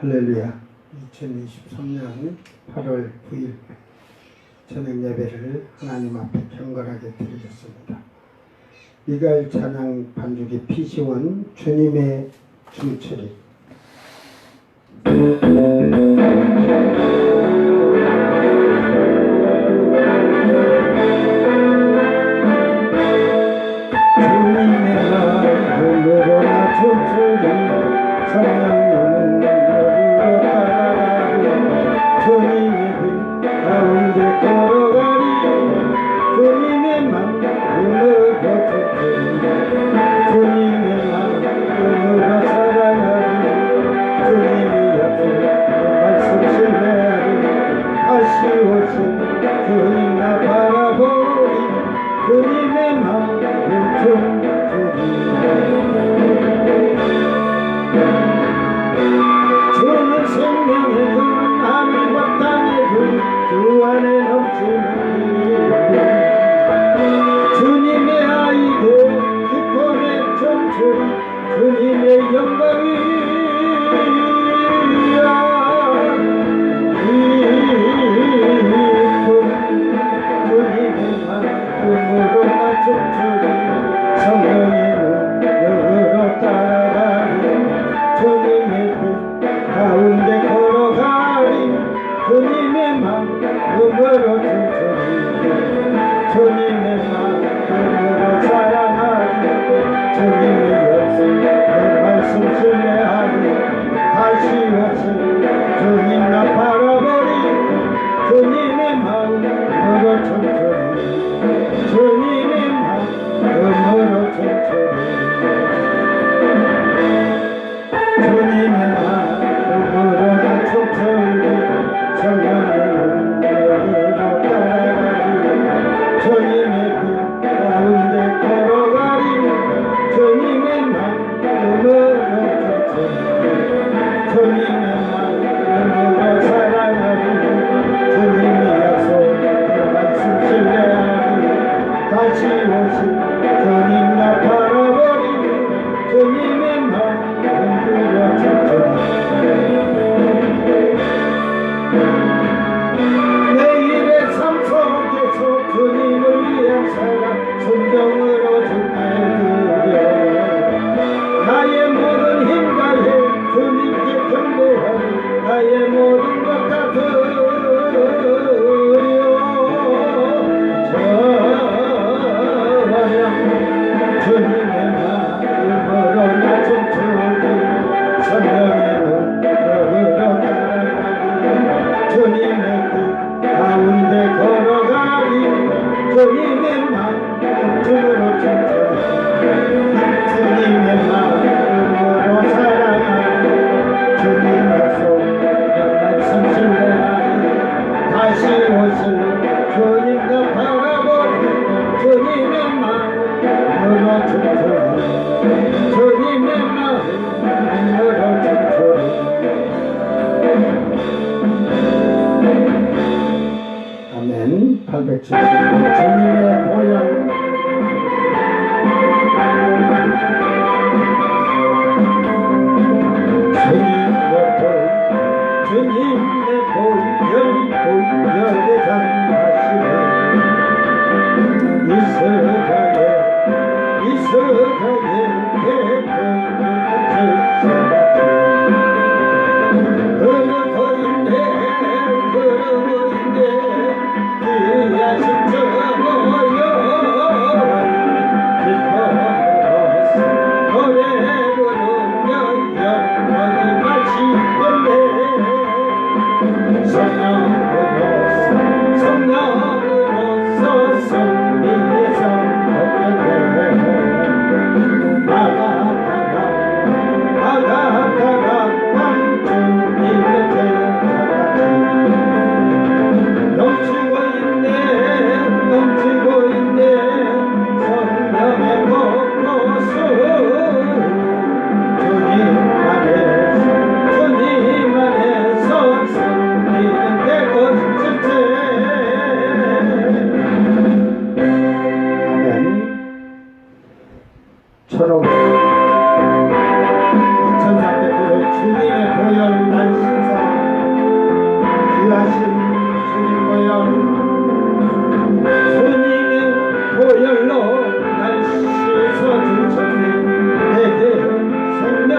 할렐루야. 2023년 8월 9일 저녁 예배를 하나님 앞에 경건하게 드리겠습니다. 미가엘 찬양 반주기 피시원 주님의 중철이 주님의 마음으로 나 중철이 성령님은 여기로 따라가리 주님의 빛 가운데 걸어가리 주님의 마음으로 중철이 주님의 마음으로 살아가리 주님의 약속 말씀 신뢰하리 다시 오신 주님 나 바라보리 주님의 마음 주는 생명의 주 하늘과 땅의 주 안에 넘치는 주님의 아이들 기쁨의 전철이 주님의 영광이야 주님의 마음으로 나 춤추리 성령의 능력으로 따라가리 주님의 빛 가운데 걸어가리 주님의 마음으로 춤추리 주님의 마음으로 사랑하리 주님의 역사 내 말씀 신뢰하리 다시 오신 주님 나 바라보리 주님의 마음으로 춤추리 주님의 마음으로 춤추리 주님의 마음으로 나 춤추리 성령의 능력으로 따라가리 주님의 빛 가운데 걸어가리 주님의 마음으로 춤추리 주님의 마음으로 사랑하리 주님의 약속 내 말씀 신뢰하리 다시 오신 주님 나 바라보리 주님의 마음으로 춤추리 내일의 삶 속에서 주님을 위한 사랑 순종으로 주께 드려 나의 모든 힘 다해 주님께 경배하리 나의 모든 것 다 드려 주님의 마음으로 나 춤추리 성령의 능력으로 따라가리 주님의 빛 가운데 걸어가리 주님의 마음으로 춤추리 주님의 마음으로 사랑하리 주님 약속 내 말씀 신뢰하리 다시 오실 주님과 바라보리 주님의 마음으로 춤추리 주님의 마음으로 춤추리 아멘. 870 주님의 보혈 주님의 보혈에 담가시네 이스라엘 그러고인데 귀하신 저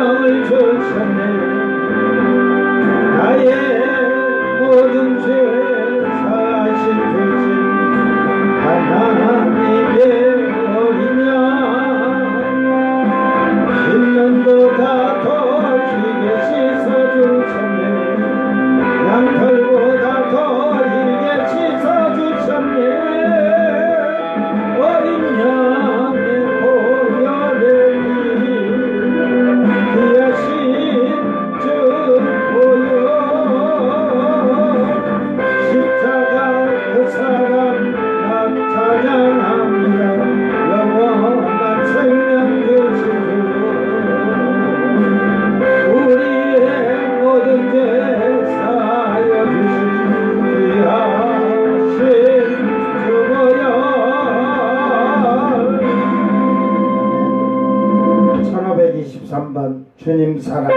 생명을 주셨네. 나의 모든 죄 사하신 주신 하나님의 어린 양, 십년보다 더 길게 씻어주셨네. 양털보다 더 길게 씻어주셨네. 어린 양의 보혈의 피, 귀하신 주 보혈, 십자가 그 사랑 나 찬양합니다. 영원한 생명 주신 주, 우리의 모든 죄 사하여 주신 귀하신 주 보혈. 1523번 주님 사랑.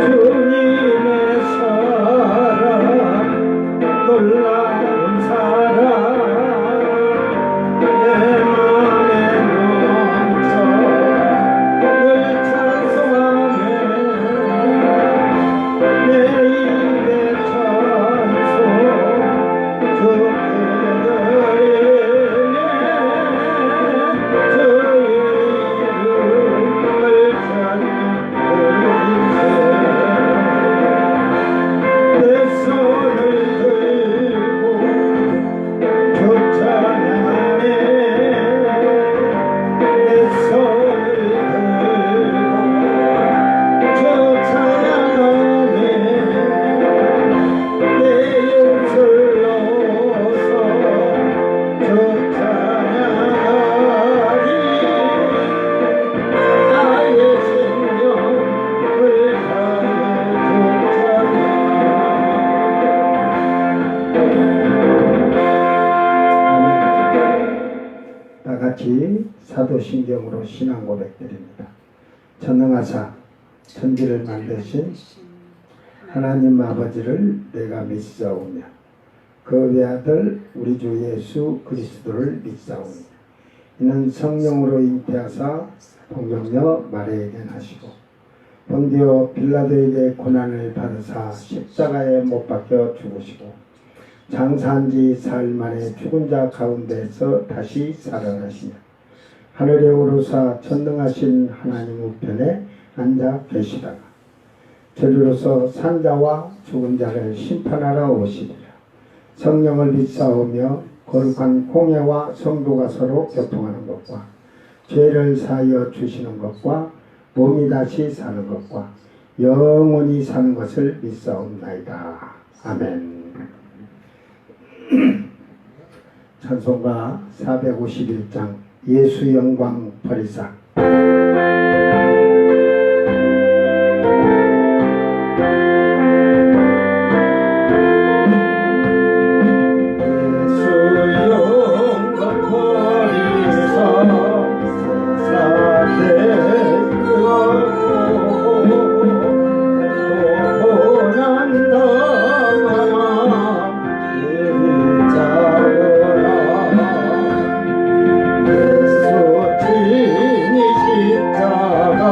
주님의 사랑, 놀라운 사랑, 내 맘에 넘쳐 늘 찬송하네. 내 입에 찬송 주께 드리네. 주의 이름을 찬양해. 내 손을 들고 쫓아나네. 내 손을 들고 쫓아나네. 내 입술로서 쫓아나니 나의 생명을 다해 다 같이 사도신경으로 신앙 고백드립니다. 전능하사 천지를 만드신 하나님 아버지를 내가 믿사오며 그 외아들 우리 주 예수 그리스도를 믿사오며 이는 성령으로 잉태하사 동정녀 마리아에게 나시고 본디오 빌라도에게 고난을 받으사 십자가에 못 박혀 죽으시고 장사한 지 사흘 만에 죽은 자 가운데서 다시 살아나시며 하늘에 오르사 전능하신 하나님 우편에 앉아 계시다가 저리로서 산자와 죽은 자를 심판하러 오시리라. 성령을 믿사오며 거룩한 공예와 성도가 서로 교통하는 것과 죄를 사하여 주시는 것과 몸이 다시 사는 것과 영원히 사는 것을 믿사옵나이다. 아멘. 찬송가 451장 예수 영광 버리사. 예수 진이 십자가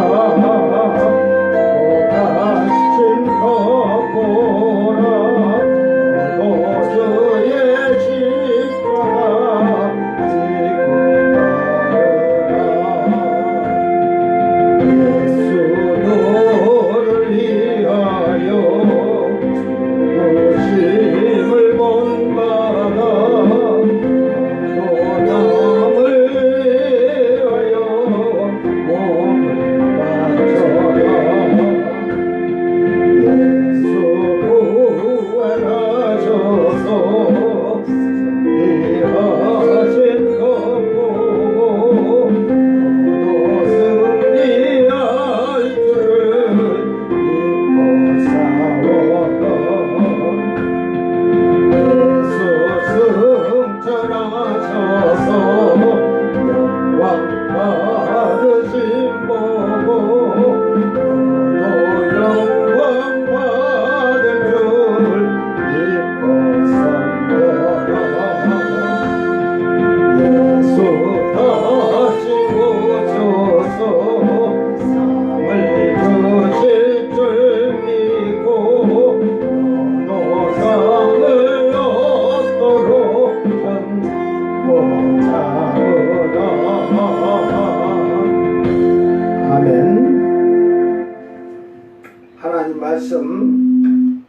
말씀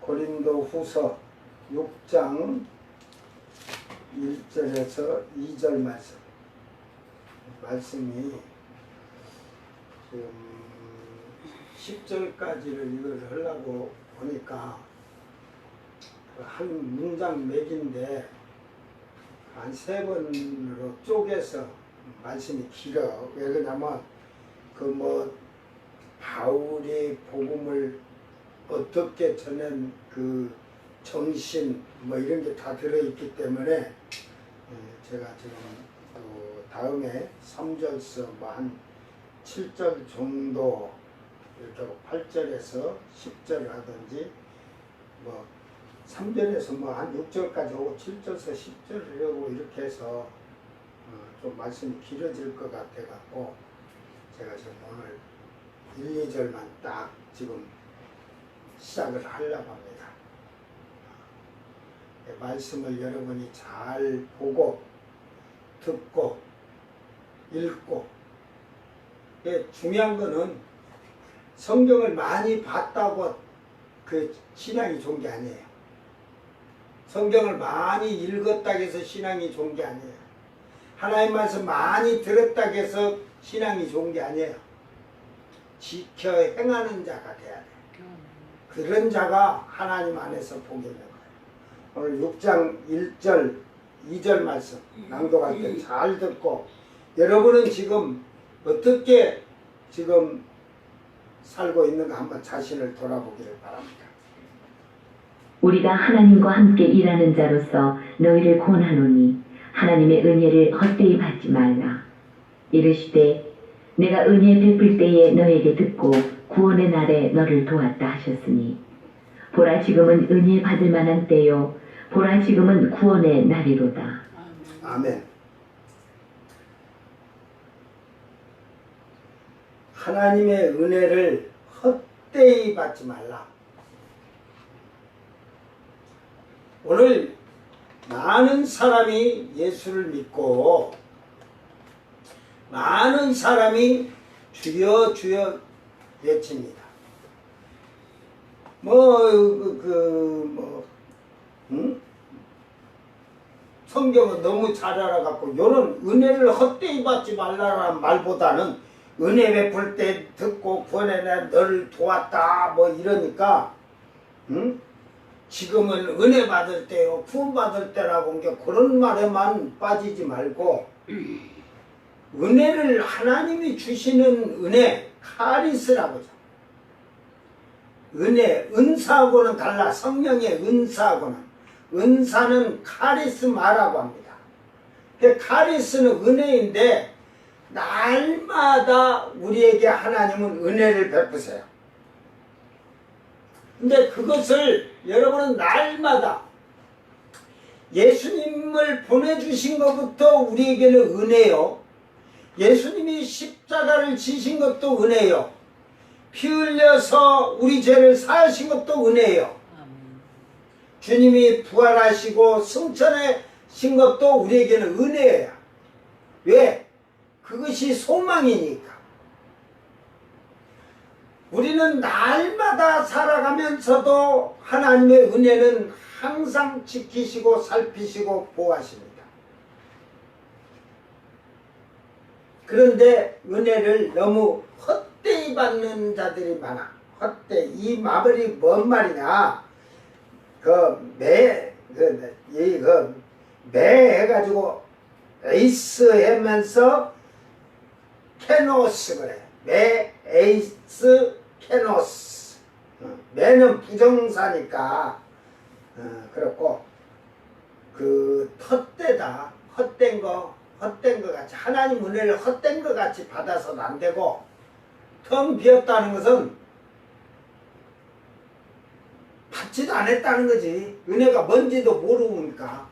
고린도 후서 6장 1절에서 2절 말씀이 지금 10절까지를 이걸 하려고 보니까 한 문장 맥인데 한 3번으로 쪼개서 말씀이 길어. 왜 그러냐면 바울이 복음을 어떻게 전한 그 정신 이런 게 다 들어있기 때문에 제가 지금 다음에 3절서 한 7절 정도 이렇게 하고 8절에서 10절 하든지 3절에서 한 6절까지 오고 7절에서 10절을 하고 이렇게 해서 좀 말씀이 길어질 것 같아 갖고 제가 지금 오늘 1, 2절만 딱 지금 시작을 하려고 합니다. 말씀을 여러분이 잘 보고 듣고 읽고, 중요한 거는 성경을 많이 봤다고 그 신앙이 좋은 게 아니에요. 성경을 많이 읽었다고 해서 신앙이 좋은 게 아니에요. 하나님 말씀 많이 들었다고 해서 신앙이 좋은 게 아니에요. 지켜 행하는 자가 돼야 돼요. 그런 자가 하나님 안에서 복이 있는 거예요. 오늘 6장 1절 2절 말씀 낭독할 때 잘 듣고, 여러분은 지금 어떻게 지금 살고 있는가 한번 자신을 돌아보기를 바랍니다. 우리가 하나님과 함께 일하는 자로서 너희를 권하노니 하나님의 은혜를 헛되이 받지 말라. 이르시되 내가 은혜 베풀 때에 너에게 듣고 구원의 날에 너를 도왔다 하셨으니, 보라 지금은 은혜 받을 만한 때요 보라 지금은 구원의 날이로다. 아멘. 하나님의 은혜를 헛되이 받지 말라. 오늘 많은 사람이 예수를 믿고 많은 사람이 주여 주여 외칩니다. 성경은 너무 잘 알아갖고 요런 은혜를 헛되이 받지 말라라는 말보다는 은혜 베풀 때 듣고 구원의 날 너를 도왔다 이러니까 지금은 은혜 받을 때요 구원 받을 때라고 게 그런 말에만 빠지지 말고, 은혜를 하나님이 주시는 은혜 카리스라고 하죠. 은혜, 은사하고는 달라. 성령의 은사하고는, 은사는 카리스마라고 합니다. 카리스는 은혜인데 날마다 우리에게 하나님은 은혜를 베푸세요. 근데 그것을 여러분은 날마다 예수님을 보내주신 것부터 우리에게는 은혜요, 예수님이 십자가를 지신 것도 은혜요, 피 흘려서 우리 죄를 사하신 것도 은혜요, 주님이 부활하시고 승천하신 것도 우리에게는 은혜예요. 왜? 그것이 소망이니까. 우리는 날마다 살아가면서도 하나님의 은혜는 항상 지키시고 살피시고 보호하십니다. 그런데 은혜를 너무 헛되이 받는 자들이 많아. 헛되이. 이 말이 뭔 말이냐? 매 해가지고 에이스 하면서 케노스 그래. 매 에이스 케노스. 매는 부정사니까 그렇고 헛되다. 헛된 거 같이, 하나님 은혜를 헛된 거 같이 받아서는 안 되고, 텅 비었다는 것은 받지도 않았다는 거지. 은혜가 뭔지도 모르니까.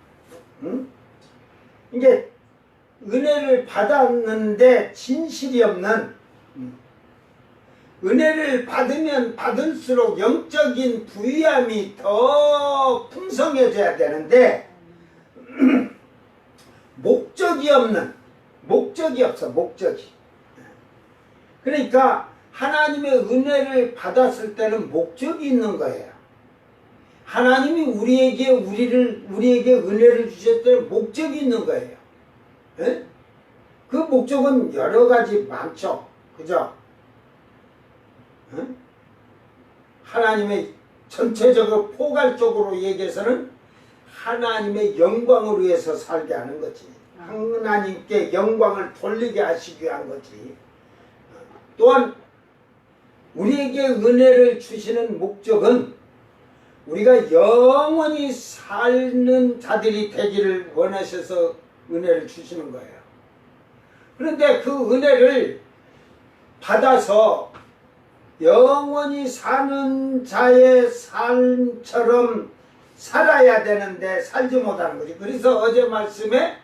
이게 은혜를 받았는데 진실이 없는, 은혜를 받으면 받을수록 영적인 부유함이 더 풍성해져야 되는데 목적이 없어. 목적이. 그러니까 하나님의 은혜를 받았을 때는 목적이 있는 거예요. 하나님이 우리에게 은혜를 주셨을 때는 목적이 있는 거예요. 에? 그 목적은 여러 가지 많죠. 그죠? 에? 하나님의 전체적으로 포괄적으로 얘기해서는 하나님의 영광을 위해서 살게 하는 거지. 하나님께 영광을 돌리게 하시기 위한 거지. 또한 우리에게 은혜를 주시는 목적은 우리가 영원히 사는 자들이 되기를 원하셔서 은혜를 주시는 거예요. 그런데 그 은혜를 받아서 영원히 사는 자의 삶처럼 살아야 되는데 살지 못하는 거지. 그래서 어제 말씀에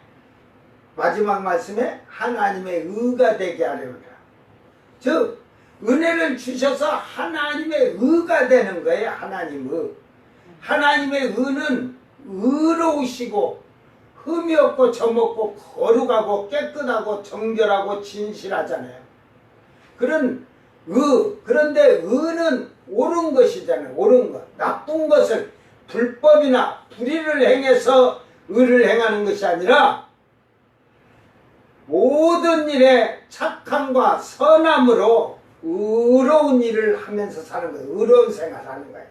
마지막 말씀에 하나님의 의가 되게 하려는 거야. 즉 은혜를 주셔서 하나님의 의가 되는 거예요. 하나님의 의는 의로우시고 흠이 없고 점없고 거룩하고 깨끗하고 정결하고 진실하잖아요. 그런데 의는 옳은 것이잖아요. 옳은 것. 나쁜 것을 불법이나 불의를 행해서 의를 행하는 것이 아니라 모든 일에 착함과 선함으로 의로운 일을 하면서 사는 거예요. 의로운 생활을 하는 거예요.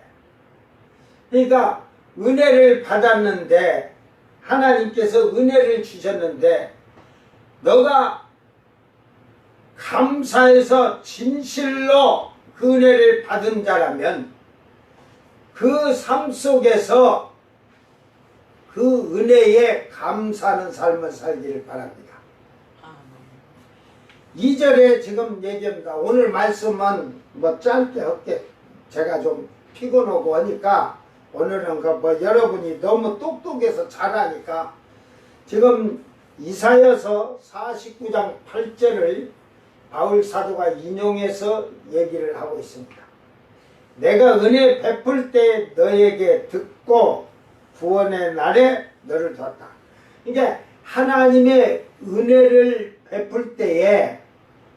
그러니까 은혜를 받았는데 하나님께서 은혜를 주셨는데 너가 감사해서 진실로 그 은혜를 받은 자라면 그 삶 속에서 그 은혜에 감사하는 삶을 살기를 바랍니다. 2절에 지금 얘기합니다. 오늘 말씀은 뭐 짧게 할게. 제가 좀 피곤하고 하니까 오늘은 여러분이 너무 똑똑해서 잘하니까 지금 이사야서 49장 8절을 바울 사도가 인용해서 얘기를 하고 있습니다. 내가 은혜 베풀 때 너에게 듣고 구원의 날에 너를 도왔다. 그러니까 하나님의 은혜를 베풀 때에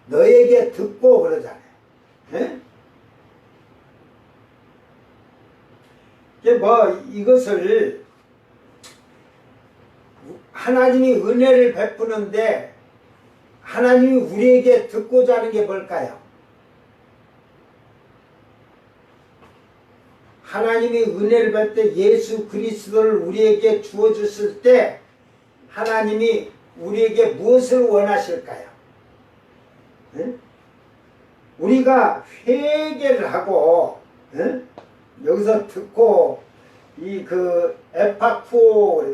너에게 듣고 그러잖아요. 네? 이것을 하나님이 은혜를 베푸는데 하나님이 우리에게 듣고자 하는 게 뭘까요? 하나님이 은혜를 받을 때 예수 그리스도를 우리에게 주어줬을 때 하나님이 우리에게 무엇을 원하실까요? 네? 우리가 회개를 하고 여기서 듣고 에파쿠오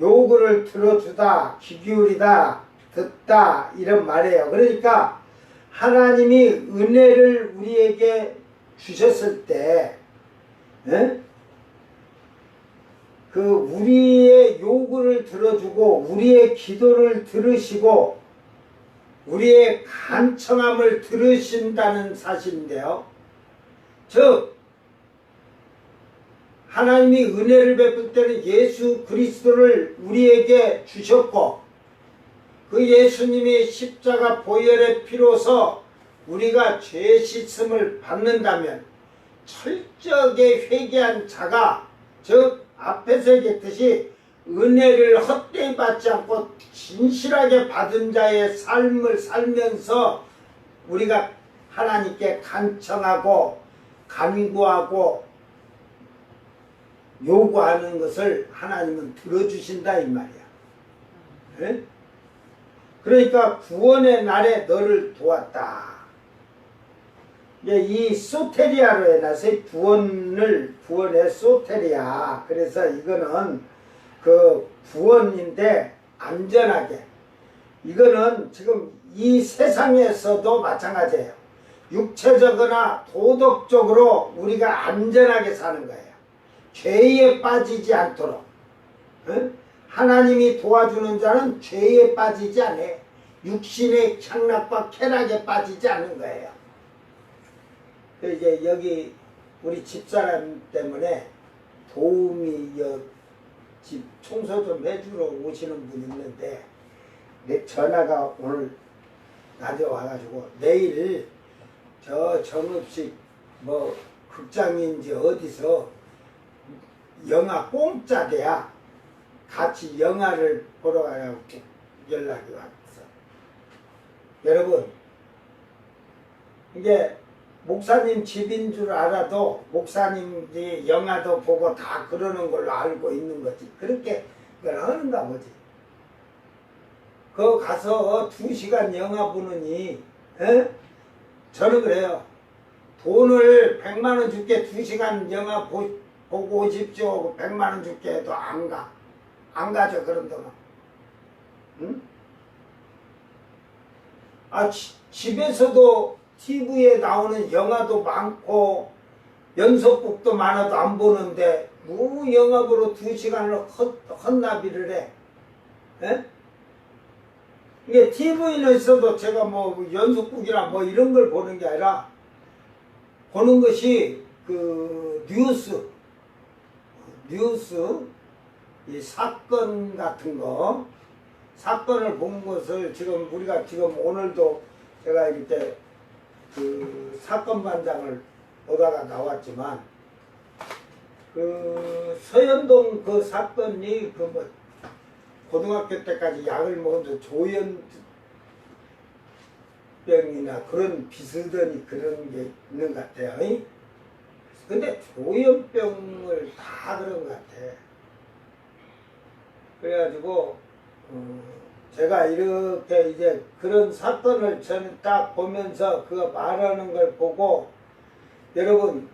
요구를 들어주다, 귀 기울이다, 듣다 이런 말이에요. 그러니까 하나님이 은혜를 우리에게 주셨을 때 우리의 요구를 들어주고 우리의 기도를 들으시고 우리의 간청함을 들으신다는 사실인데요. 즉 하나님이 은혜를 베풀 때는 예수 그리스도를 우리에게 주셨고 그 예수님이 십자가 보혈의 피로서 우리가 죄 씻음을 받는다면 철저하게 회개한 자가 즉 앞에서 얘기했듯이 은혜를 헛되이 받지 않고 진실하게 받은 자의 삶을 살면서 우리가 하나님께 간청하고 간구하고 요구하는 것을 하나님은 들어주신다 이 말이야. 네? 그러니까 구원의 날에 너를 도왔다. 이 소테리아로 해놔서 구원의 소테리아. 그래서 이거는 그 구원인데 안전하게. 이거는 지금 이 세상에서도 마찬가지예요. 육체적이나 도덕적으로 우리가 안전하게 사는 거예요. 죄에 빠지지 않도록. 하나님이 도와주는 자는 죄에 빠지지 않아. 육신의 향락과 쾌락에 빠지지 않는 거예요. 이제 여기 우리 집사람 때문에 도움이 집 청소 좀 해주러 오시는 분이 있는데 내 전화가 오늘 낮에 와가지고 내일 저 정읍식 뭐 극장인지 어디서 영화 공짜 돼야 같이 영화를 보러 가라고 연락이 왔어. 여러분, 이게 목사님 집인 줄 알아도 목사님이 영화도 보고 다 그러는 걸로 알고 있는 거지. 그렇게 그걸 하는가 보지. 그 가서 2시간 영화 보느니, 에? 저는 그래요. 돈을 100만 원 줄게 2시간 영화 보고 오십시오. 100만 원 줄게 해도 안 가. 안 가죠, 그런 돈은. 응? 아, 집에서도 TV에 나오는 영화도 많고 연속극도 많아도 안 보는데 뭐 영화 보러 2시간을 헛나비를 해. 에? 이게 TV는 있어도 제가 뭐 연속극이나 뭐 이런 걸 보는 게 아니라 보는 것이 그 뉴스 이 사건 같은 거 사건을 본 것을 지금 우리가 지금 오늘도 제가 이렇게 그 사건 반장을 보다가 나왔지만 그 서현동 그 사건이 그 뭐 고등학교 때까지 약을 먹어도 조현병이나 그런 비슷한 그런 게 있는 것 같아요. 근데 조현병을 다 그런 것 같아. 그래가지고 제가 이렇게 이제 그런 사건을 저는 딱 보면서 그거 말하는 걸 보고 여러분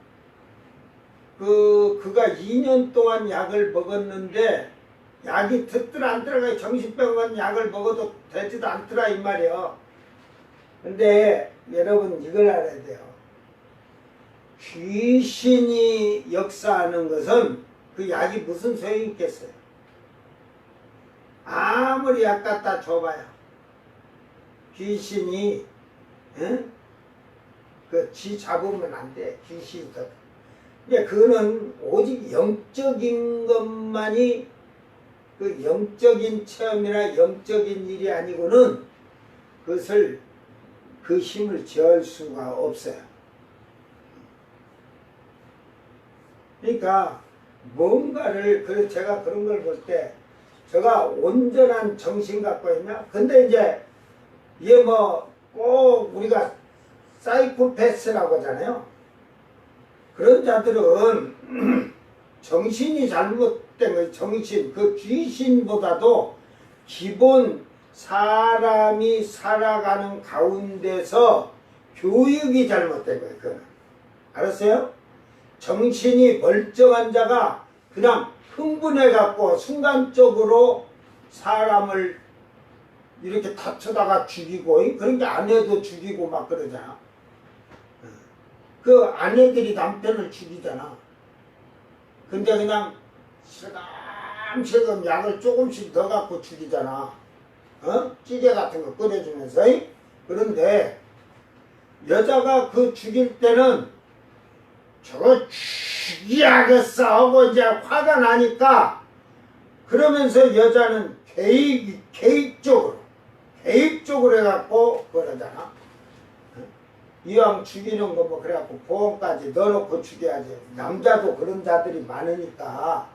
그가 2년 동안 약을 먹었는데 약이 듣더라 안 들어가 정신병원 약을 먹어도 되지도 않더라 이 말이요. 근데 여러분 이걸 알아야 돼요. 귀신이 역사하는 것은 그 약이 무슨 소용이 있겠어요. 아무리 약 갖다 줘봐야 귀신이 지 잡으면 안 돼. 귀신이 더. 근데 그거는 오직 영적인 것만이 그 영적인 체험이나 영적인 일이 아니고는 그것을 그 힘을 제할 수가 없어요. 그러니까 뭔가를 제가 그런 걸 볼 때 제가 온전한 정신 갖고 있냐? 근데 이제 이게 뭐 꼭 우리가 사이코패스라고 하잖아요. 그런 자들은 정신이 잘못된 거예요. 정신, 그 귀신보다도 기본 사람이 살아가는 가운데서 교육이 잘못된 거예요. 그거는. 알았어요? 정신이 멀쩡한 자가 그냥 흥분해갖고 순간적으로 사람을 이렇게 다쳐다가 죽이고 그런 게 아내도 죽이고 막 그러잖아. 그 아내들이 남편을 죽이잖아. 근데 그냥 실감실감 약을 조금씩 넣어갖고 죽이잖아. 찌개 같은 거 끓여주면서. 그런데 여자가 그 죽일 때는 저거 죽여야겠어 하고 이제 화가 나니까 그러면서 여자는 개입적으로 해갖고 그러잖아. 이왕 죽이는 거 뭐 그래갖고 보험까지 넣어놓고 죽여야지. 남자도 그런 자들이 많으니까.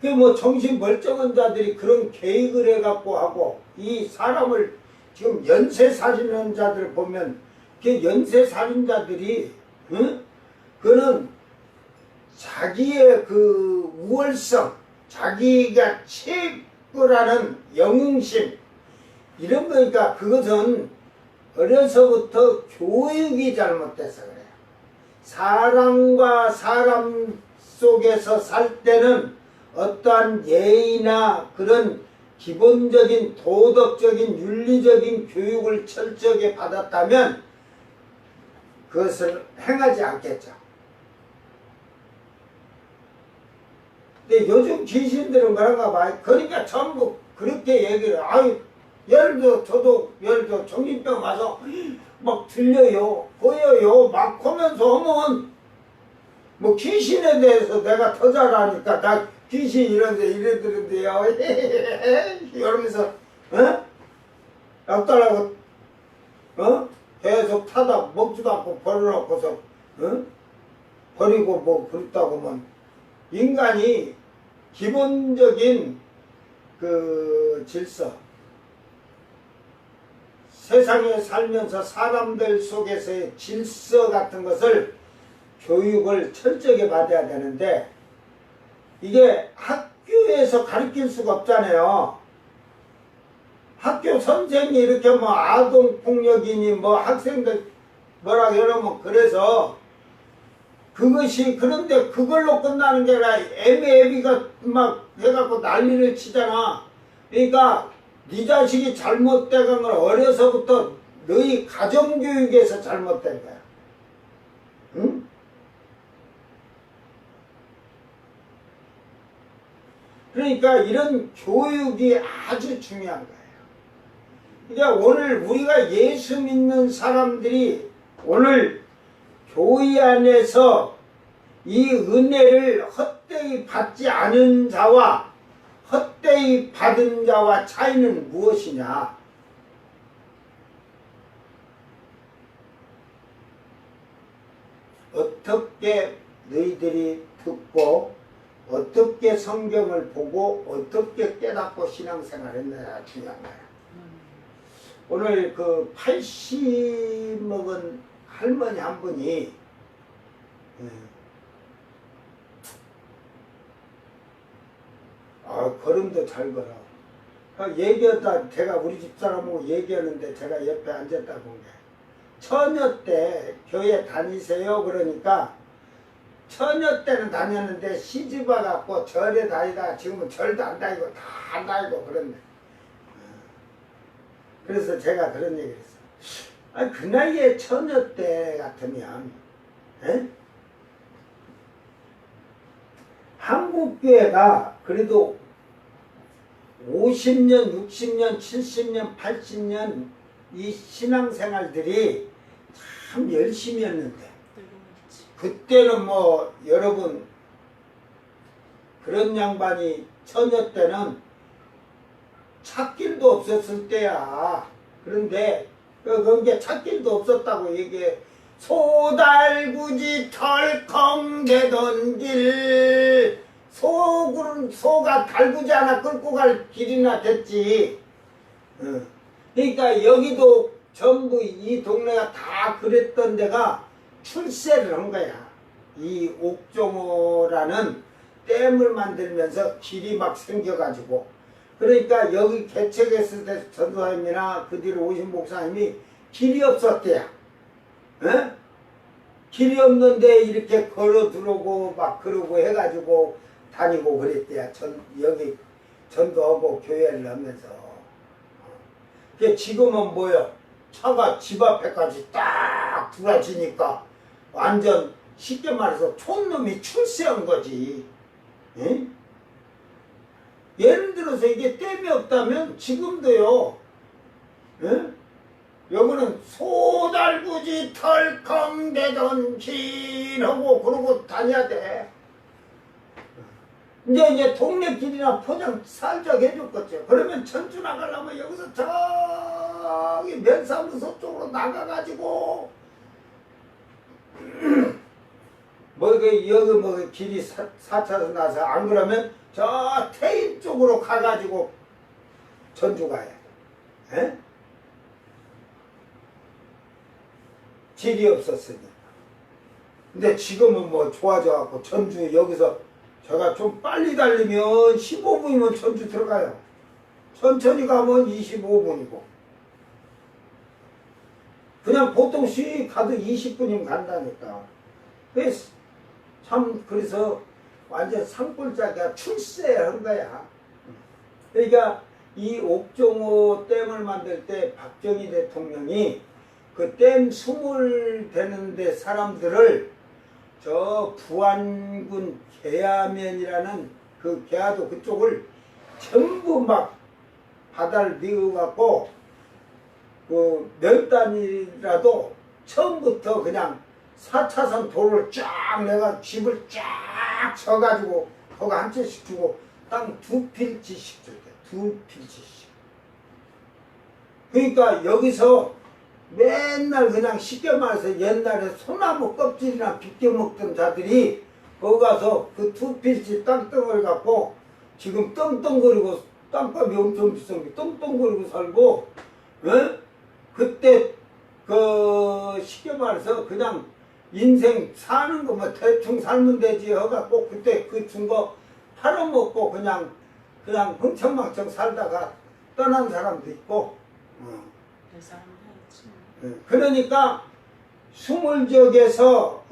그 뭐 정신 멀쩡한 자들이 그런 계획을 해갖고 하고 이 사람을 지금 연쇄살인한 자들 보면 그 연쇄살인자들이 그는 자기의 그 우월성, 자기가 최고라는 영웅심 이런 거니까 그것은 어려서부터 교육이 잘못돼서 그래요. 사람과 사람 속에서 살 때는 어떠한 예의나 그런 기본적인 도덕적인 윤리적인 교육을 철저하게 받았다면 그것을 행하지 않겠죠. 근데 요즘 귀신들은 그런가 봐요. 그러니까 전부 그렇게 얘기를 아유 예를 들어 저도 예를 들어 정신병 와서 막 들려요 보여요 막 하면서 하면 뭐 귀신에 대해서 내가 더 잘 아니까 나 귀신 이런데 이러더런데요 이러면서 약달라고 계속 타다 먹지도 않고 버려놓고서 버리고 뭐 그렇다고 하면 인간이 기본적인 그 질서, 세상에 살면서 사람들 속에서의 질서 같은 것을 교육을 철저하게 받아야 되는데 이게 학교에서 가르칠 수가 없잖아요. 학교 선생이 이렇게 뭐 아동폭력이니 뭐 학생들 뭐라 그러면 그래서 그것이 그런데 그걸로 끝나는 게 아니라 애미애비가 막 해갖고 난리를 치잖아. 그러니까 네 자식이 잘못된 걸 어려서부터 너희 가정교육에서 잘못된 거야. 응? 그러니까 이런 교육이 아주 중요한 거예요. 그러니까 오늘 우리가 예수 믿는 사람들이 오늘 교회 안에서 이 은혜를 헛되이 받지 않은 자와 헛되이 받은 자와 차이는 무엇이냐? 어떻게 너희들이 듣고 어떻게 성경을 보고 어떻게 깨닫고 신앙생활을 했느냐 중요한 거야. 오늘 그 80 먹은 할머니 한 분이 걸음도 잘 걸어. 얘기하다 제가 우리 집사람하고 얘기하는데 제가 옆에 앉았다 본 게 처녀 때 교회 다니세요 그러니까 처녀 때는 다녔는데 시집 와갖고 절에 다니다가 지금은 절도 안 다니고 다 안 다니고 그런데 그래서 제가 그런 얘기를 했어요. 그 나이에 처녀 때 같으면 한국교회가 그래도 50년, 60년, 70년, 80년 이 신앙생활들이 참 열심히 했는데 그때는 뭐 여러분 그런 양반이 처녀 때는 찾길도 없었을 때야. 그런데 그게 찾길도 없었다고 얘기해. 소달구지 털컹대던 길 소가 달구지 하나 끌고 갈 길이나 됐지. 그러니까 여기도 전부 이 동네가 다 그랬던 데가 출세를 한 거야. 이 옥종호라는 댐을 만들면서 길이 막 생겨가지고 그러니까 여기 개척했을 때 전도사님이나 그 뒤로 오신 목사님이 길이 없었대요. 길이 없는데 이렇게 걸어 들어오고 막 그러고 해가지고 다니고 그랬대요. 여기 전도하고 교회를 하면서. 지금은 뭐요? 차가 집 앞에까지 딱 들어지니까 완전 쉽게 말해서 촌놈이 출세한 거지. 예를 들어서 이게 댐이 없다면 지금도요. 여기는 소달구지 털컹대던 길하고 그러고 다녀야 돼. 이제 동네 길이나 포장 살짝 해줬겠죠. 그러면 전주 나가려면 여기서 저기 면사무소 쪽으로 나가가지고 여기 뭐 길이 4차선 나서 안 그러면 저 태인 쪽으로 가가지고 전주 가야 돼. 길이 없었으니까. 근데 지금은 뭐 좋아져갖고 전주 여기서 제가 좀 빨리 달리면 15분이면 전주 들어가요. 천천히 가면 25분이고. 그냥 보통 씩 가도 20분이면 간다니까. 그래서 완전 산골짜기가 출세한 거야. 그러니까 이 옥종호 댐을 만들 때 박정희 대통령이 그 댐 수물 되는데 사람들을 저 부안군 계야면이라는 그 계야도 그쪽을 전부 막 바다를 미어갖고 그 몇 단이라도 처음부터 그냥 4차선 도로를 쫙 내가 집을 쫙 쳐가지고 거기 한 채씩 주고 땅 2필지씩 줄게. 2필지씩. 그러니까 여기서 맨날 그냥 쉽게 말해서 옛날에 소나무 껍질이나 비껴 먹던 자들이 거기 가서 그 투필지 땅덩어리 갖고 지금 떵떵거리고 땅값이 엄청 비싼 게 떵떵거리고 살고, 에? 그때 그 쉽게 말해서 그냥 인생 사는 거 뭐 대충 살면 되지 해갖고 그때 그 준 거 팔아먹고 그냥 흥청망청 살다가 떠난 사람도 있고. 그러니까 수몰지역에서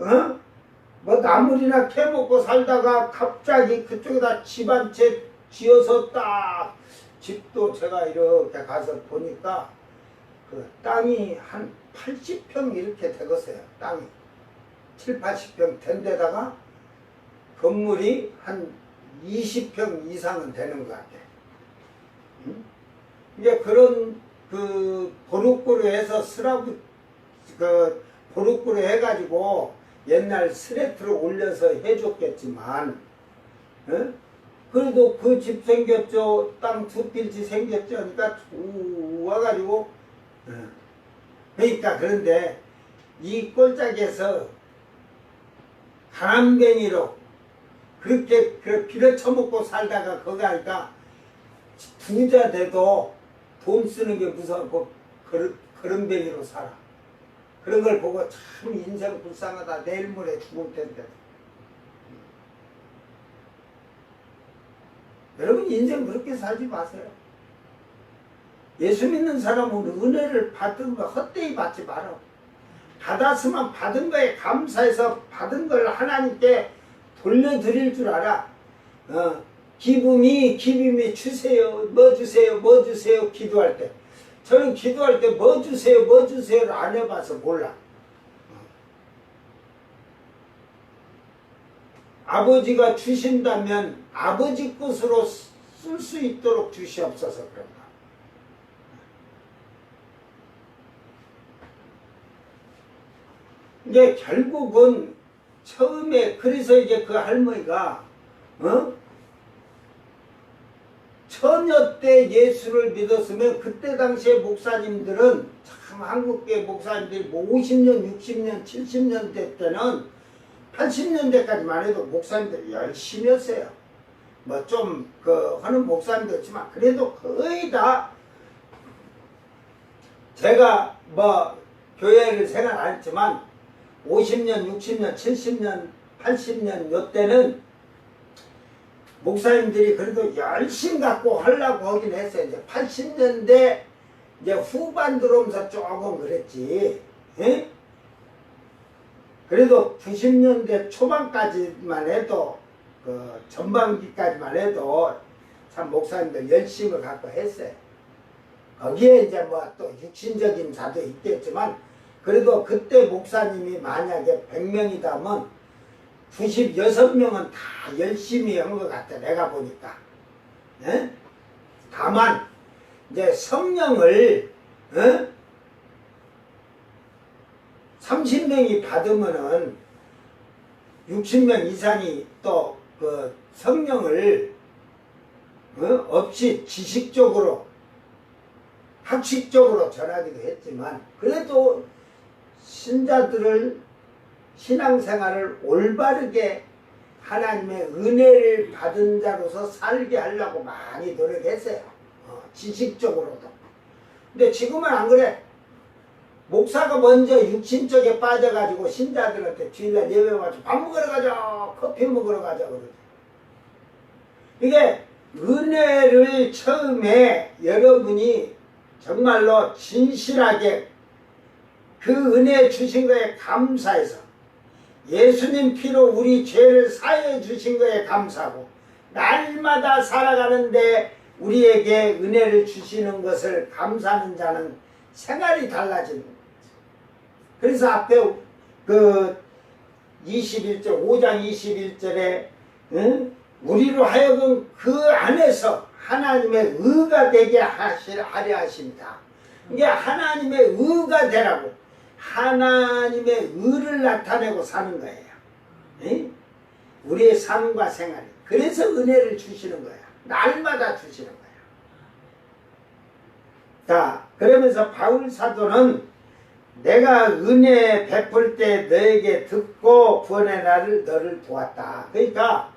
뭐 나물이나 캐먹고 살다가 갑자기 그쪽에다 집 한 채 지어서 딱 집도 제가 이렇게 가서 보니까 그 땅이 한 80평 이렇게 되겠어요. 땅이 7, 80평 된 데다가 건물이 한 20평 이상은 되는 것 같아요. 이제 그런 그 보루꾸루 해서 스라브 그 보루꾸루 해가지고 옛날 스레트로 올려서 해줬겠지만, 그래도 그 집 생겼죠, 땅 두 필지 생겼죠, 그러니까 와가지고, 그러니까 그런데 이 꼴짝에서 가난뱅이로 그렇게 빌어쳐먹고 살다가 거기 하니까 부자 돼도 돈 쓰는 게 무서워서 그런 뱅이로 살아. 그런 걸 보고 참 인생 불쌍하다. 내일 모레 죽을 텐데. 여러분 인생 그렇게 살지 마세요. 예수 믿는 사람은 은혜를 받은 거 헛되이 받지 말아. 받았으면 받은 거에 감사해서 받은 걸 하나님께 돌려드릴 줄 알아. 기쁨이 주세요. 뭐 주세요. 뭐 주세요. 기도할 때. 저는 기도할 때 뭐 주세요. 뭐 주세요를 안 해봐서 몰라. 아버지가 주신다면 아버지 것으로 쓸 수 있도록 주시옵소서 그런다. 이게 결국은 처음에 그래서 이제 그 할머니가 처녀 때 예수를 믿었으면 그때 당시에 목사님들은 참 한국계 목사님들이 뭐 50년, 60년, 70년대 때는 80년대까지만 해도 목사님들이 열심히 했어요. 뭐 좀 그 하는 목사님도 있지만 그래도 거의 다 제가 뭐 교회를 생활 안 했지만 50년, 60년, 70년, 80년 요때는 목사님들이 그래도 열심 갖고 하려고 하긴 했어요. 이제 80년대 이제 후반 들어오면서 조금 그랬지. 에? 그래도 90년대 초반까지만 해도 그 전반기까지만 해도 참 목사님들 열심을 갖고 했어요. 거기에 이제 뭐 또 육신적인 자도 있겠지만 그래도 그때 목사님이 만약에 100명이다면 96명은 다 열심히 한 것 같아. 내가 보니까. 에? 다만 이제 성령을 30명이 받으면은 60명 이상이 또 그 성령을 없이 지식적으로 학식적으로 전하기도 했지만 그래도 신자들을 신앙생활을 올바르게 하나님의 은혜를 받은 자로서 살게 하려고 많이 노력했어요. 지식적으로도. 근데 지금은 안 그래. 목사가 먼저 육신 쪽에 빠져가지고 신자들한테 주일날 예배 와서 밥 먹으러 가자, 커피 먹으러 가자 그러죠. 이게 은혜를 처음에 여러분이 정말로 진실하게 그 은혜 주신 거에 감사해서 예수님 피로 우리 죄를 사해 주신 거에 감사하고 날마다 살아가는데 우리에게 은혜를 주시는 것을 감사하는 자는 생활이 달라지는 거예요. 그래서 앞에 그 21절 5장 21절에 우리로 하여금 그 안에서 하나님의 의가 되게 하려 하십니다. 이게 하나님의 의가 되라고 하나님의 의를 나타내고 사는 거예요. 우리의 삶과 생활이. 그래서 은혜를 주시는 거야. 날마다 주시는 거야. 자, 그러면서 바울 사도는 내가 은혜 베풀 때 너에게 듣고 구원의 날을 너를 도왔다. 그러니까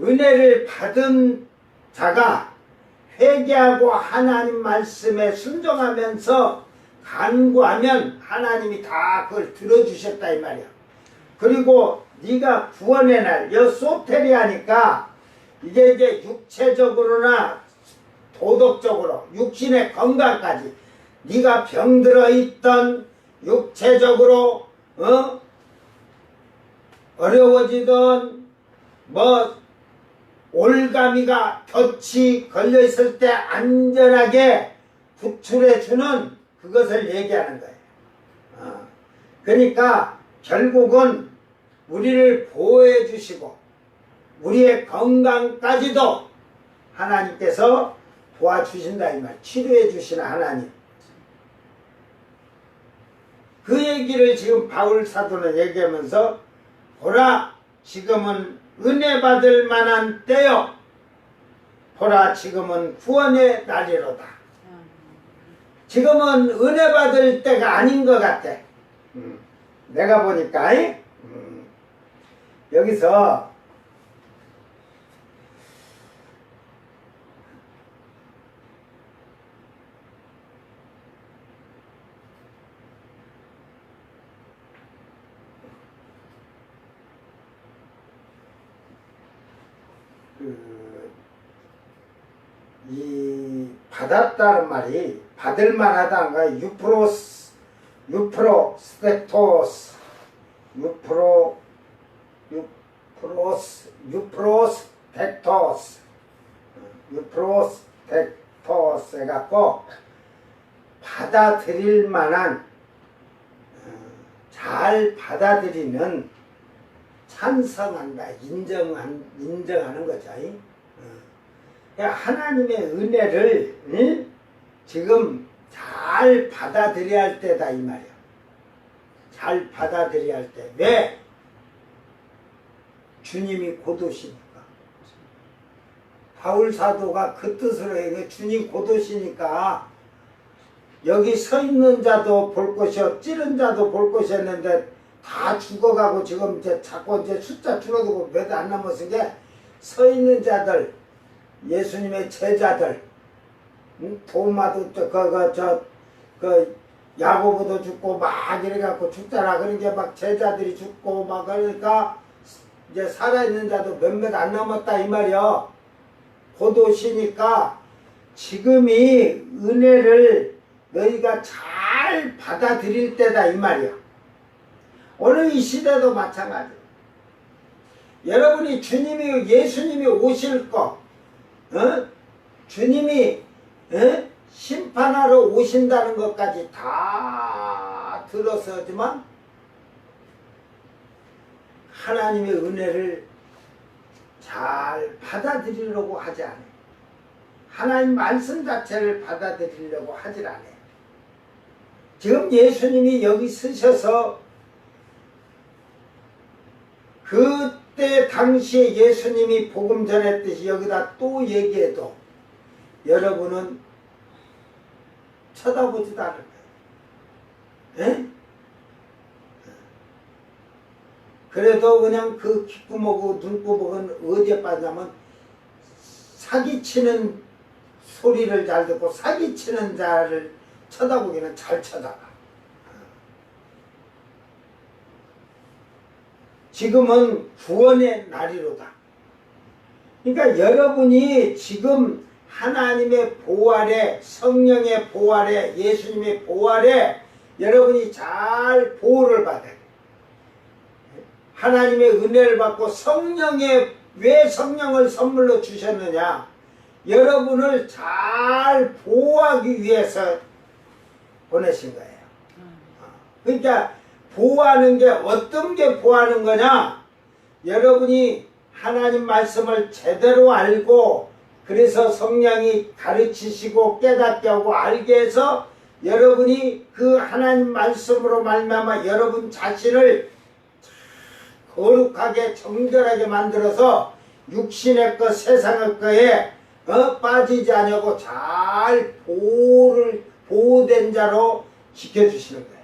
은혜를 받은 자가 회개하고 하나님 말씀에 순종하면서 간구하면 하나님이 다 그걸 들어주셨다 이 말이야. 그리고 네가 구원의 날, 소테리아니까 이게 이제 육체적으로나 도덕적으로 육신의 건강까지 네가 병들어 있던 육체적으로 어려워지던 뭐 올가미가 볕이 걸려 있을 때 안전하게 구출해 주는 그것을 얘기하는 거예요. 그러니까 결국은 우리를 보호해 주시고 우리의 건강까지도 하나님께서 도와주신다 이 말. 치료해 주시는 하나님. 그 얘기를 지금 바울 사도는 얘기하면서 보라 지금은 은혜 받을 만한 때요. 보라 지금은 구원의 날이로다. 지금은 은혜 받을 때가 아닌 것 같아. 내가 보니까 여기서 이 받았다는 말이 받을 만하다는 거야. 유프로스테토스 유프로스테토스 해갖고 받아들일 만한 잘 받아들이는 찬성한다 인정하는 거죠. 하나님의 은혜를 지금 잘 받아들여야 할 때다 이 말이야. 잘 받아들여야 할 때. 왜? 주님이 곧 오시니까. 바울 사도가 그 뜻으로 해. 주님 곧 오시니까 여기 서 있는 자도 볼 것이요 찌른 자도 볼 것이었는데 다 죽어가고 지금 이제 자꾸 이제 숫자 줄어들고 몇 안 남았은 게 서 있는 자들 예수님의 제자들, 도마도 야고보도 죽고 막 이래갖고 죽잖아. 그러니까 막 제자들이 죽고 막 그러니까 이제 살아있는 자도 몇몇 안 남았다 이 말이야. 곧 오시니까 지금이 은혜를 너희가 잘 받아들일 때다 이 말이야. 오늘 이 시대도 마찬가지야. 여러분이 예수님이 오실 거 주님이 심판하러 오신다는 것까지 다 들어서지만 하나님의 은혜를 잘 받아들이려고 하지 않아요. 하나님 말씀 자체를 받아들이려고 하질 않아요. 지금 예수님이 여기 서셔서 그때 당시에 예수님이 복음 전했듯이 여기다 또 얘기해도 여러분은 쳐다보지도 않을 거예요. 에? 그래도 그냥 그 귓구멍하고 눈구멍은 어디에 빠지냐면 사기치는 소리를 잘 듣고 사기치는 자를 쳐다보기는 잘 쳐다봐. 지금은 구원의 날이로다. 그러니까 여러분이 지금 하나님의 보호 아래, 성령의 보호 아래, 예수님의 보호 아래 여러분이 잘 보호를 받아야 돼. 하나님의 은혜를 받고 왜 성령을 선물로 주셨느냐? 여러분을 잘 보호하기 위해서 보내신 거예요. 그러니까 보호하는 게 어떤 게 보호하는 거냐? 여러분이 하나님 말씀을 제대로 알고 그래서 성령이 가르치시고 깨닫게 하고 알게 해서 여러분이 그 하나님 말씀으로 말미암아 여러분 자신을 거룩하게 정결하게 만들어서 육신의 것 세상의 것에 빠지지 않냐고 잘 보호된 자로 지켜주시는 거예요.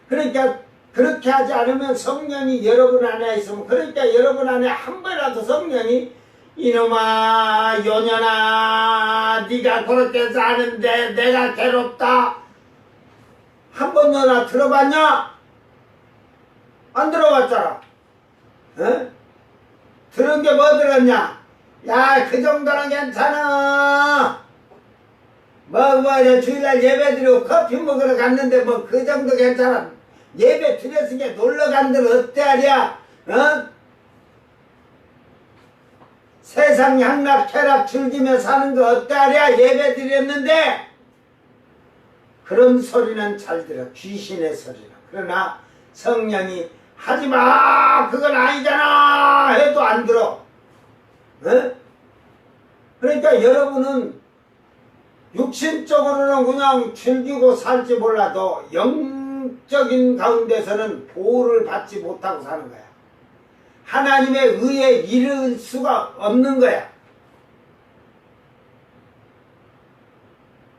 그러니까 그렇게 하지 않으면 성령이 여러분 안에 있으면, 그러니까 여러분 안에 한 번이라도 성령이 이놈아 요년아 네가 그렇게 사는데 내가 괴롭다 한 번이나 들어봤냐? 안 들어봤잖아. 어? 들은 게 뭐 들었냐? 야, 그 정도는 괜찮아. 주일날 예배 드리고 커피 먹으러 갔는데 뭐 그 정도 괜찮아. 예배 드렸으니까 놀러 간들 어때 하랴? 세상 향락 쾌락 즐기며 사는 거 어때 하랴? 예배 드렸는데 그런 소리는 잘 들어. 귀신의 소리는. 그러나 성령이 하지마 그건 아니잖아 해도 안 들어. 그러니까 여러분은 육신적으로는 그냥 즐기고 살지 몰라도 영적인 가운데서는 보호를 받지 못하고 사는 거야. 하나님의 의에 이를 수가 없는 거야.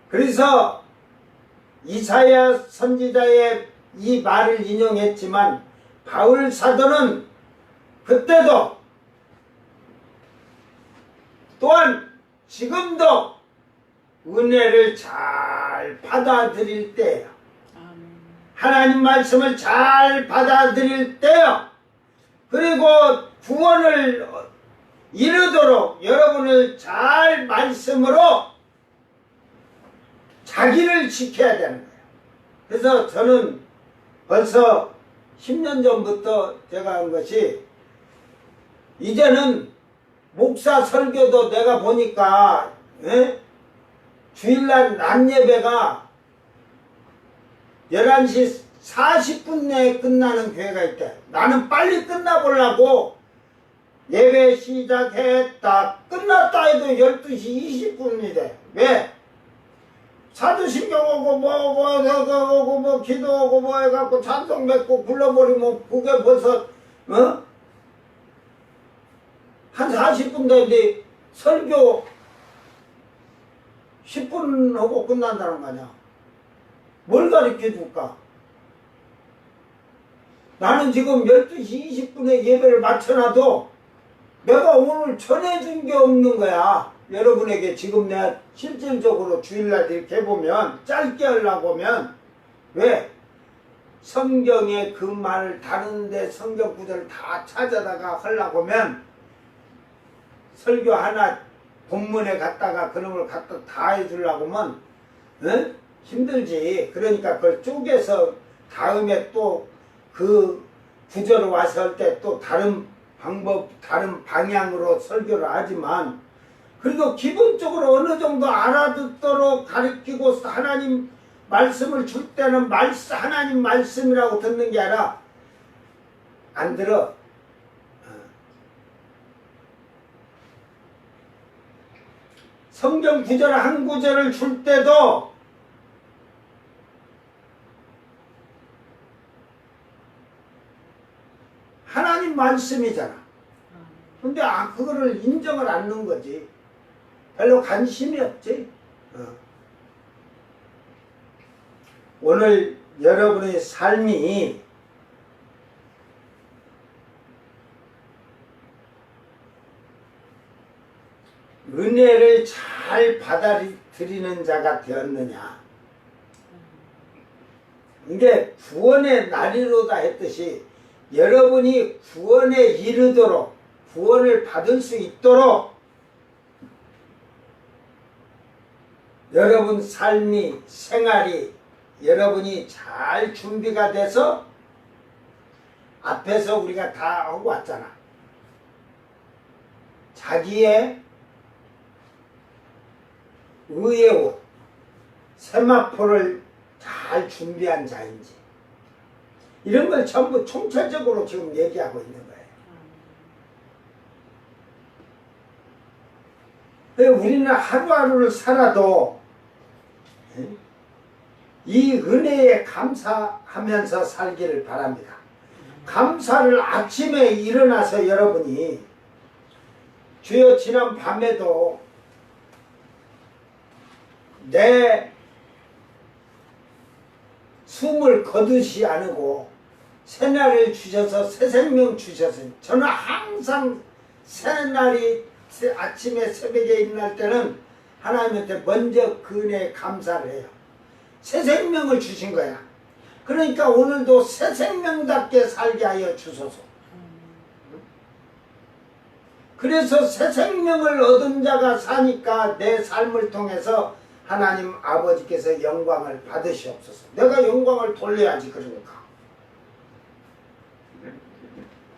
그래서 이사야 선지자의 이 말을 인용했지만 바울 사도는 그때도 또한 지금도 은혜를 잘 받아들일 때예요. 하나님 말씀을 잘 받아들일 때요. 그리고 구원을 이루도록 여러분을 잘 말씀으로 자기를 지켜야 되는 거예요. 그래서 저는 벌써 10년 전부터 제가 한 것이, 이제는 목사 설교도 내가 보니까 주일날 낮 예배가 11시 40분 내에 끝나는 교회가 있대. 나는 빨리 끝나보려고 예배 시작했다 끝났다 해도 12시 20분이래. 왜? 사도신경 오고 뭐 기도하고 뭐 해갖고 찬송 맺고 불러버리면 그게 벌써 한 40분 되는데 설교 10분 하고 끝난다는 거 아니야. 뭘 가르쳐 줄까? 나는 지금 12시 20분에 예배를 마쳐놔도 내가 오늘 전해준 게 없는 거야. 여러분에게 지금 내가 실질적으로 주일날 이렇게 해보면, 짧게 하려고 하면, 왜? 성경에 그 말을 다루는데 성경 구절을 다 찾아다가 하려고 하면, 설교 하나 본문에 갔다가 그런 걸 갖다 다 해주려고 하면 힘들지. 그러니까 그걸 쪼개서 다음에 또 그 구절을 와서 할 때 또 다른 방법, 다른 방향으로 설교를 하지만, 그래도 기본적으로 어느 정도 알아듣도록 가르치고 하나님 말씀을 줄 때는 하나님 말씀이라고 듣는 게 아니라 안 들어. 성경 구절 한 구절을 줄 때도 하나님 말씀이잖아. 근데 그거를 인정을 안 넣은 거지. 별로 관심이 없지. 오늘 여러분의 삶이 은혜를 잘 받아들이는 자가 되었느냐. 이게 구원의 날이로다 했듯이 여러분이 구원에 이르도록, 구원을 받을 수 있도록 여러분 삶이, 생활이 여러분이 잘 준비가 돼서 앞에서 우리가 다 하고 왔잖아. 자기의 의의 옷, 세마포를 잘 준비한 자인지, 이런 걸 전부 총체적으로 지금 얘기하고 있는 거예요. 우리는 하루하루를 살아도 이 은혜에 감사하면서 살기를 바랍니다. 감사를 아침에 일어나서 여러분이, 주여 지난 밤에도 내 숨을 거두지 않고 새날을 주셔서 새 생명 주셨어요. 저는 항상 새날이 아침에 새벽에 일어날 때는 하나님한테 먼저 그 은혜에 감사를 해요. 새 생명을 주신 거야. 그러니까 오늘도 새 생명답게 살게 하여 주소서. 그래서 새 생명을 얻은 자가 사니까 내 삶을 통해서 하나님 아버지께서 영광을 받으시옵소서. 내가 영광을 돌려야지. 그러니까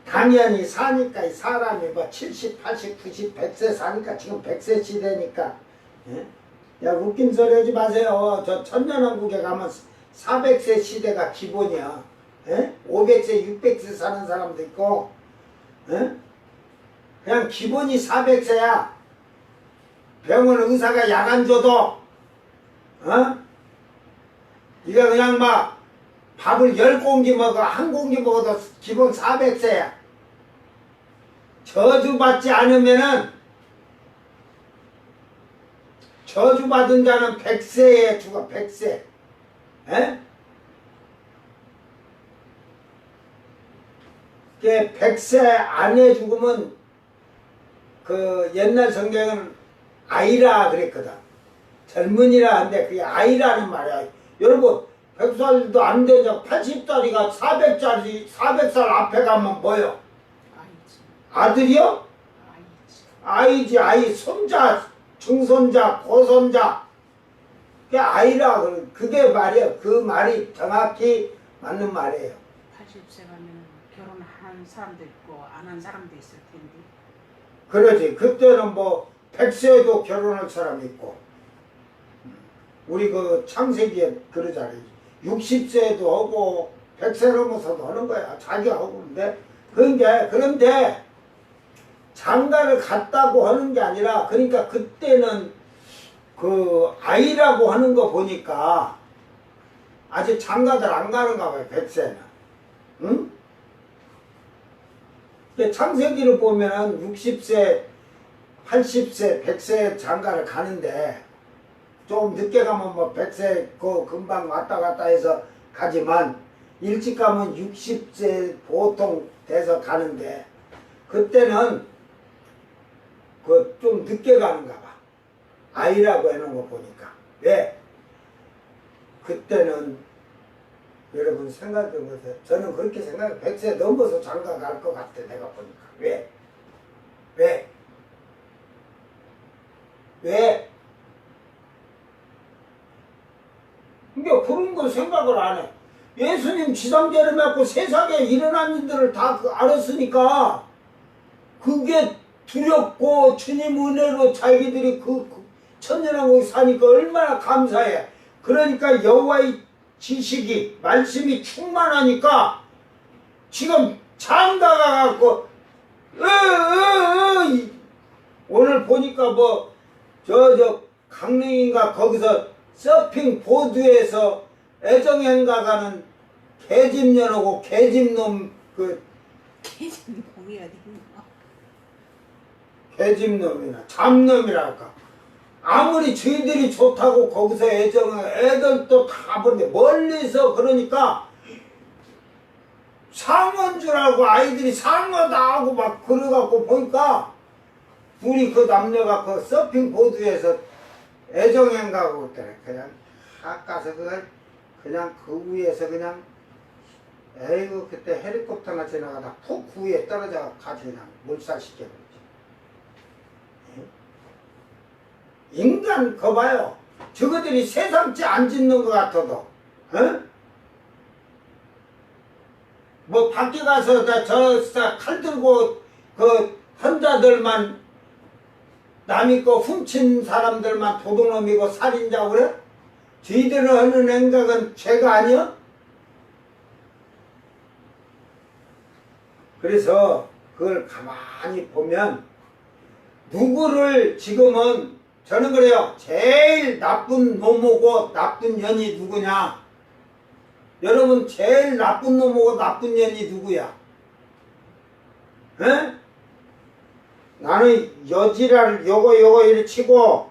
당연히 사니까 이 사람이 뭐 70, 80, 90, 100세 사니까 지금 100세 시대니까 예? 야 웃긴 소리 하지 마세요. 저 천년왕국에 가면 400세 시대가 기본이야. 예? 500세, 600세 사는 사람도 있고 예? 그냥 기본이 400세야. 병원 의사가 약 안 줘도 네가 그냥 막 밥을 10공기 먹어 1공기 먹어도 기본 400세야. 저주받지 않으면은 저주받은 자는 100세에 죽어. 100세. 에? 100세 안에 죽으면 그 옛날 성경은 아이라 그랬거든. 젊은이라 하는데 그게 아이라는 말이야. 여러분 100살도 안 되죠. 80살이가 400살 앞에 가면 뭐요? 아이지. 아들이요? 아이지. 아이지. 아이. 손자, 증손자, 고손자. 그게 아이라. 그게 말이에요. 그 말이 정확히 맞는 말이에요. 80세 가면 결혼한 사람도 있고 안 한 사람도 있을 텐데. 그러지. 그때는 뭐 100세에도 결혼할 사람이 있고 우리 그 창세기에 그러잖아요. 60세에도 하고 100세 넘어서도 하는 거야. 자기가 하고. 그런데 장가를 갔다고 하는 게 아니라 그러니까 그때는 그 아이라고 하는 거 보니까 아직 장가들 안 가는가 봐요. 100세는. 응? 창세기를 보면은 60세, 80세, 100세 장가를 가는데 좀 늦게 가면 뭐 100세 그 금방 왔다 갔다 해서 가지만 일찍 가면 60세 보통 돼서 가는데 그때는 그 좀 늦게 가는가 봐. 아이라고 해놓은 거 보니까. 왜? 그때는 여러분 생각해 보세요. 저는 그렇게 생각해요. 100세 넘어서 장가 갈 것 같아. 내가 보니까. 왜? 그러니까 그런 거 생각을 안 해. 예수님 지상제를 맺고 세상에 일어난 일들을 다 알았으니까 그게 두렵고 주님 은혜로 자기들이 그 천년왕국 사니까 얼마나 감사해. 그러니까 여호와의 지식이 말씀이 충만하니까 지금 장가가 갖고 오늘 보니까 뭐 저 강릉인가 거기서 서핑 보드에서 애정행가 가는 개집년하고 개집놈 그 개집놈이 어디 있나? 개집놈이나 잡놈이라 할까. 아무리 저희들이 좋다고 거기서 애들도 다 보는데 멀리서 그러니까 상어인 줄 알고 아이들이 상어다 하고 막 그래갖고 보니까 우리 그 남녀가 그 서핑 보드에서 애정행 가고 있더래. 그냥 가서 그냥 그 위에서 그냥 에이구 그때 헬리콥터가 지나가다 푹 그 위에 떨어져 가지 그냥 몰살시켜버리지. 인간 거 봐요. 저거들이 세상째 안 짓는 것 같아도 뭐 밖에 가서 칼 들고 그 혼자들만 남이 거 훔친 사람들만 도둑놈이고 살인자고 그래? 저희들은 하는 행각은 죄가 아니야? 그래서 그걸 가만히 보면 누구를 지금은 저는 그래요. 제일 나쁜 놈하고 나쁜 년이 누구냐? 여러분 제일 나쁜 놈하고 나쁜 년이 누구야? 에? 나는 여지랄 요거 이리 치고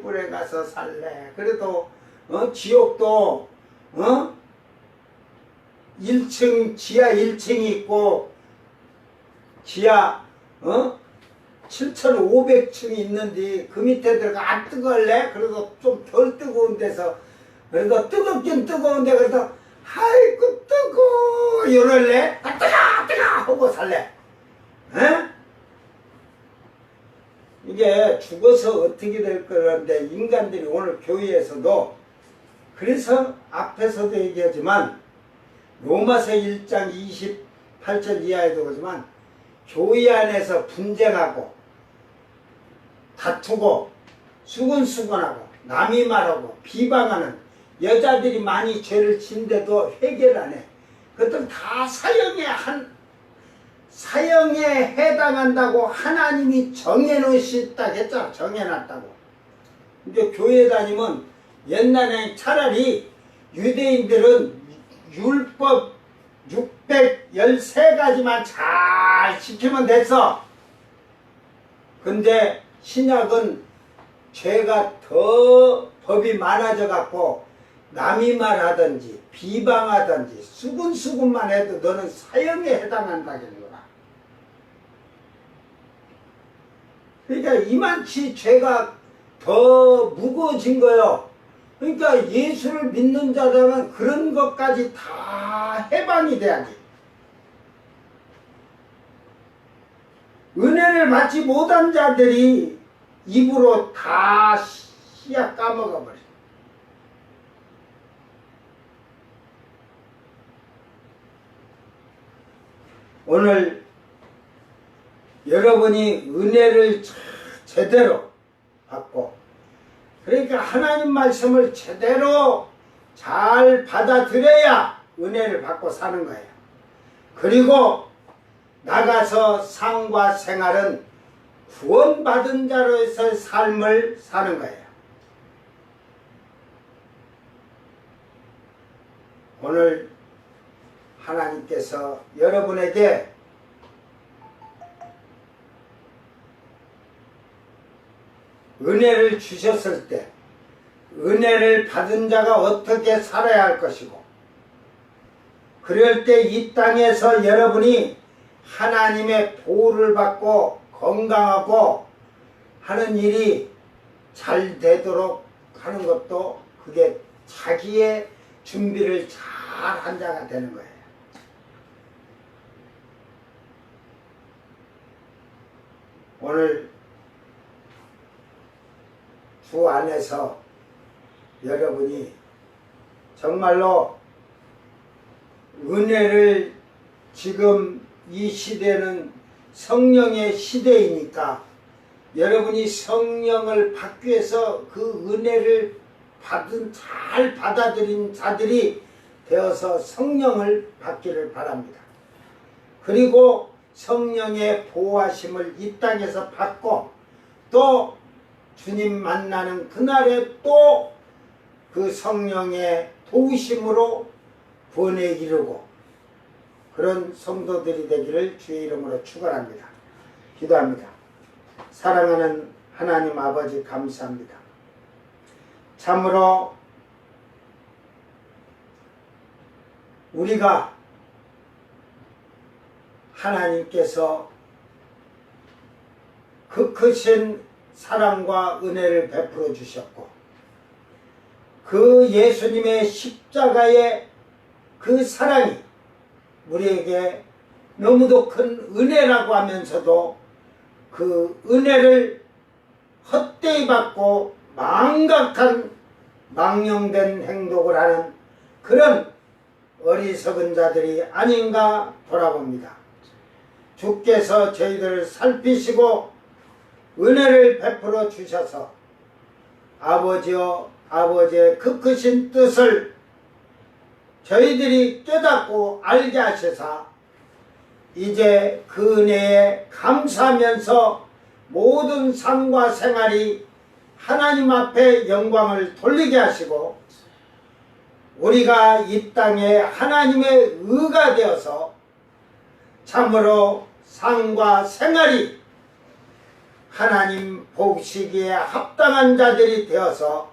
지옥불에 가서 살래. 그래도 지옥도 1층 지하 1층이 있고 지하 7,500층이 있는데 그 밑에 들어가 안 뜨거울래? 그래도 좀 덜 뜨거운 데서 그래도 뜨겁긴 뜨거운데 그래도 아이고 뜨거 이럴래? 아 뜨거 하고 살래. 에? 이게 죽어서 어떻게 될 거라는데 인간들이 오늘 교회에서도 그래서 앞에서도 얘기하지만 로마서 1장 28절 이하에도 그러지만 교회 안에서 분쟁하고 다투고 수근수근하고 남이 말하고 비방하는 여자들이 많이 죄를 짓는데도 해결 안 해. 그것들 다 사형에 해당한다고 하나님이 정해놓으셨다 했잖아. 정해놨다고. 근데 교회 다니면 옛날에 차라리 유대인들은 율법 613가지만 잘 지키면 됐어. 근데 신약은 죄가 더 법이 많아져 갖고 남이 말하든지 비방하든지 수근수근만 해도 너는 사형에 해당한다는 거라. 그러니까 이만치 죄가 더 무거워진 거요. 그러니까 예수를 믿는 자들은 그런 것까지 다 해방이 돼야지. 은혜를 받지 못한 자들이 입으로 다 씨앗 까먹어 버려. 오늘 여러분이 은혜를 제대로 받고 그러니까 하나님 말씀을 제대로 잘 받아들여야 은혜를 받고 사는 거예요. 그리고 나가서 삶과 생활은 구원받은 자로서의 삶을 사는 거예요. 오늘 하나님께서 여러분에게 은혜를 주셨을 때 은혜를 받은 자가 어떻게 살아야 할 것이고 그럴 때 이 땅에서 여러분이 하나님의 보호를 받고 건강하고 하는 일이 잘 되도록 하는 것도 그게 자기의 준비를 잘 한 자가 되는 거예요. 오늘 주 안에서 여러분이 정말로 은혜를 지금 이 시대는 성령의 시대이니까 여러분이 성령을 받기 위해서 그 은혜를 잘 받아들인 자들이 되어서 성령을 받기를 바랍니다. 그리고 성령의 보호하심을 이 땅에서 받고 또 주님 만나는 그날에 또 그 성령의 도우심으로 구원에 이르고 그런 성도들이 되기를 주의 이름으로 축원합니다. 기도합니다. 사랑하는 하나님 아버지 감사합니다. 참으로 우리가 하나님께서 그 크신 사랑과 은혜를 베풀어 주셨고 그 예수님의 십자가의 그 사랑이 우리에게 너무도 큰 은혜라고 하면서도 그 은혜를 헛되이 받고 망각한 망령된 행동을 하는 그런 어리석은 자들이 아닌가 돌아봅니다. 주께서 저희들을 살피시고 은혜를 베풀어 주셔서 아버지여 아버지의 그 크신 뜻을 저희들이 깨닫고 알게 하시사 이제 그 은혜에 감사하면서 모든 삶과 생활이 하나님 앞에 영광을 돌리게 하시고 우리가 이 땅에 하나님의 의가 되어서 참으로 삶과 생활이 하나님 보시기에 합당한 자들이 되어서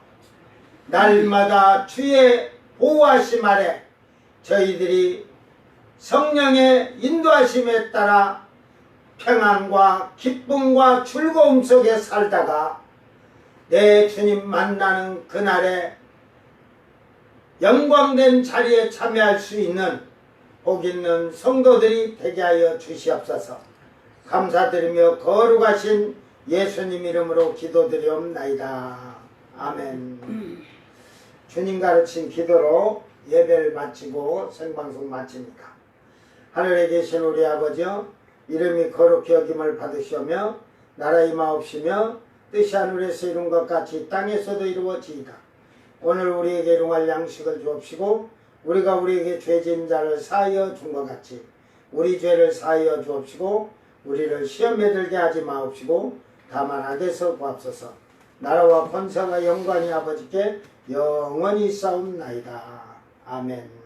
날마다 주의 보호하심 아래 저희들이 성령의 인도하심에 따라 평안과 기쁨과 즐거움 속에 살다가 내 주님 만나는 그날에 영광된 자리에 참여할 수 있는 복 있는 성도들이 되게 하여 주시옵소서. 감사드리며 거룩하신 예수님 이름으로 기도드리옵나이다. 아멘. 주님 가르친 기도로 예배를 마치고 생방송 마칩니다. 하늘에 계신 우리 아버지여 이름이 거룩히 여김을 받으시오며 나라 임하옵시며 뜻이 하늘에서 이룬 것 같이 땅에서도 이루어지이다. 오늘 우리에게 일용할 양식을 주옵시고 우리가 우리에게 죄진 자를 사하여 준 것 같이 우리 죄를 사하여 주옵시고 우리를 시험에 들게 하지 마옵시고 다만 악에서 구합소서. 나라와 권세와 영광이 아버지께 영원히 싸움나이다. 아멘.